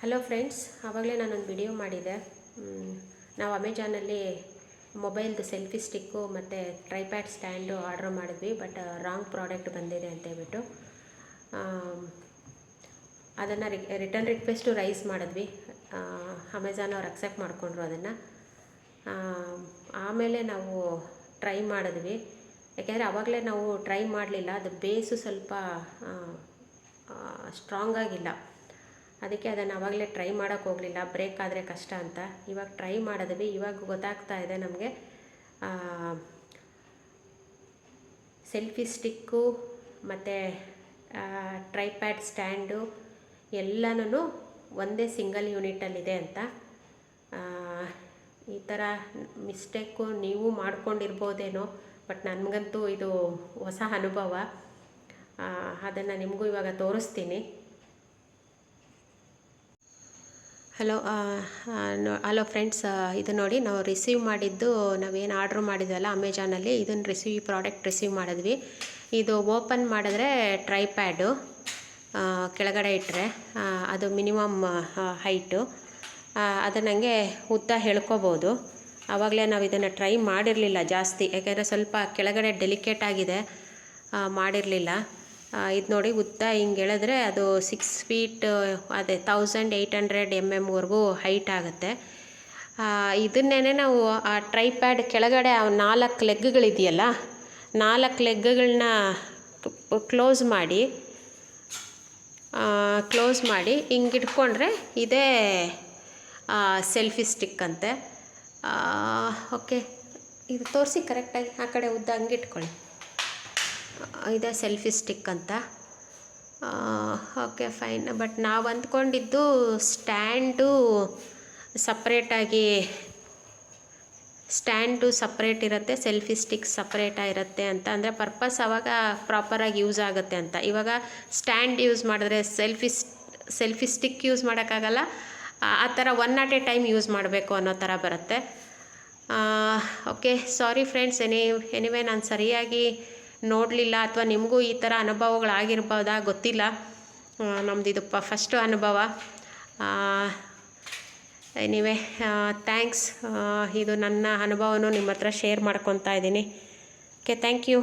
Hello friends, ಆವಾಗಲೇ ನಾನೊಂದು video ಮಾಡಿದೆ. ನಾವು ಅಮೆಜಾನಲ್ಲಿ ಮೊಬೈಲ್ದು ಸೆಲ್ಫಿ ಸ್ಟಿಕ್ಕು ಮತ್ತು ಟ್ರೈಪ್ಯಾಡ್ ಸ್ಟ್ಯಾಂಡು ಆರ್ಡ್ರ್ ಮಾಡಿದ್ವಿ. ಬಟ್ ರಾಂಗ್ ಪ್ರಾಡಕ್ಟ್ ಬಂದಿದೆ ಅಂತೇಳ್ಬಿಟ್ಟು ಅದನ್ನು ರಿಟರ್ನ್ ರಿಕ್ವೆಸ್ಟು ರೈಸ್ ಮಾಡಿದ್ವಿ. ಅಮೆಜಾನ್ ಅವ್ರು ಅಕ್ಸೆಪ್ಟ್ ಮಾಡಿಕೊಂಡ್ರು ಅದನ್ನು. ಆಮೇಲೆ ನಾವು ಟ್ರೈ ಮಾಡಿದ್ವಿ. ಯಾಕೆಂದರೆ ಆವಾಗಲೇ ನಾವು ಟ್ರೈ ಮಾಡಲಿಲ್ಲ, ಅದು ಬೇಸು ಸ್ವಲ್ಪ ಸ್ಟ್ರಾಂಗಾಗಿಲ್ಲ. ಅದಕ್ಕೆ ಅದನ್ನು ಆವಾಗಲೇ ಟ್ರೈ ಮಾಡೋಕ್ಕೆ ಹೋಗಲಿಲ್ಲ, ಬ್ರೇಕ್ ಆದರೆ ಕಷ್ಟ ಅಂತ. ಇವಾಗ ಟ್ರೈ ಮಾಡಿದ್ವಿ. ಇವಾಗ ಗೊತ್ತಾಗ್ತಾ ಇದೆ ನಮಗೆ ಸೆಲ್ಫಿ ಸ್ಟಿಕ್ಕು ಮತ್ತು ಟ್ರೈಪ್ಯಾಡ್ ಸ್ಟ್ಯಾಂಡು ಎಲ್ಲನೂ ಒಂದೇ ಸಿಂಗಲ್ ಯೂನಿಟಲ್ಲಿದೆ ಅಂತ. ಈ ಥರ ಮಿಸ್ಟೇಕು ನೀವು ಮಾಡ್ಕೊಂಡಿರ್ಬೋದೇನೋ, ಬಟ್ ನನಗಂತೂ ಇದು ಹೊಸ ಅನುಭವ. ಅದನ್ನು ನಿಮಗೂ ಇವಾಗ ತೋರಿಸ್ತೀನಿ. ಹಲೋ ಫ್ರೆಂಡ್ಸ್, ಇದು ನೋಡಿ, ನಾವು ರಿಸೀವ್ ಮಾಡಿದ್ದು, ನಾವೇನು ಆರ್ಡ್ರ್ ಮಾಡಿದ್ವಲ್ಲ ಅಮೆಜಾನಲ್ಲಿ, ಇದನ್ನು ಈ ಪ್ರಾಡಕ್ಟ್ ರಿಸೀವ್ ಮಾಡಿದ್ವಿ. ಇದು ಓಪನ್ ಮಾಡಿದ್ರೆ ಟ್ರೈಪ್ಯಾಡು ಕೆಳಗಡೆ ಇಟ್ಟರೆ ಅದು ಮಿನಿಮಮ್ ಹೈಟು, ಅದು ನನಗೆ ಉದ್ದ ಹೇಳ್ಕೊಬೋದು. ಆವಾಗಲೇ ನಾವು ಇದನ್ನು ಟ್ರೈ ಮಾಡಿರಲಿಲ್ಲ ಜಾಸ್ತಿ, ಯಾಕೆಂದರೆ ಸ್ವಲ್ಪ ಕೆಳಗಡೆ ಡೆಲಿಕೇಟ್ ಆಗಿದೆ, ಮಾಡಿರಲಿಲ್ಲ. ಇದು ನೋಡಿ, ಉದ್ದ ಹಿಂಗೆ ಎಳೆದ್ರೆ ಅದು 6 ಫೀಟ್, ಅದೇ 1800 mm ಹೈಟ್ ಆಗುತ್ತೆ. ಇದನ್ನೇ ನಾವು ಆ ಟ್ರೈಪ್ಯಾಡ್ ಕೆಳಗಡೆ 4 ಲೆಗ್ಗಳಿದೆಯಲ್ಲ, 4 ಲೆಗ್ಗಳನ್ನ ಕ್ಲೋಸ್ ಮಾಡಿ ಹಿಂಗೆ ಇಟ್ಕೊಂಡ್ರೆ ಇದೇ ಸೆಲ್ಫಿ ಸ್ಟಿಕ್ ಅಂತೆ. ಓಕೆ, ಇದು ತೋರಿಸಿ ಕರೆಕ್ಟಾಗಿ, ಆ ಕಡೆ ಉದ್ದ ಹಂಗೆ ಇಟ್ಕೊಳ್ಳಿ. ಇದೇ ಸೆಲ್ಫಿ ಸ್ಟಿಕ್ ಅಂತ. Okay, fine. ಬಟ್ ನಾವು ಅಂದ್ಕೊಂಡಿದ್ದು ಸ್ಟ್ಯಾಂಡು ಸಪ್ರೇಟ್ ಇರುತ್ತೆ, ಸೆಲ್ಫಿ ಸ್ಟಿಕ್ ಸಪ್ರೇಟಾಗಿರುತ್ತೆ ಅಂತ. ಅಂದರೆ ಪರ್ಪಸ್ ಆವಾಗ ಪ್ರಾಪರಾಗಿ ಯೂಸ್ ಆಗುತ್ತೆ ಅಂತ. ಇವಾಗ ಸ್ಟ್ಯಾಂಡ್ ಯೂಸ್ ಮಾಡಿದ್ರೆ ಸೆಲ್ಫಿ ಸ್ಟಿಕ್ ಯೂಸ್ ಮಾಡೋಕ್ಕಾಗಲ್ಲ. ಆ ಥರ one at A time use ಮಾಡಬೇಕು ಅನ್ನೋ ಥರ ಬರುತ್ತೆ. Okay, sorry friends. ಎನಿವೇ ನಾನು ಸರಿಯಾಗಿ ನೋಡಲಿಲ್ಲ, ಅಥವಾ ನಿಮಗೂ ಈ ಥರ ಅನುಭವಗಳಾಗಿರ್ಬೋದಾ ಗೊತ್ತಿಲ್ಲ. ನಮ್ಮದು ಇದು ಫಸ್ಟು ಅನುಭವ. Anyway, thanks. ಇದು ನನ್ನ ಅನುಭವನೂ ನಿಮ್ಮ ಹತ್ರ ಶೇರ್ ಮಾಡ್ಕೊತಾ ಇದ್ದೀನಿ. Okay, thank you.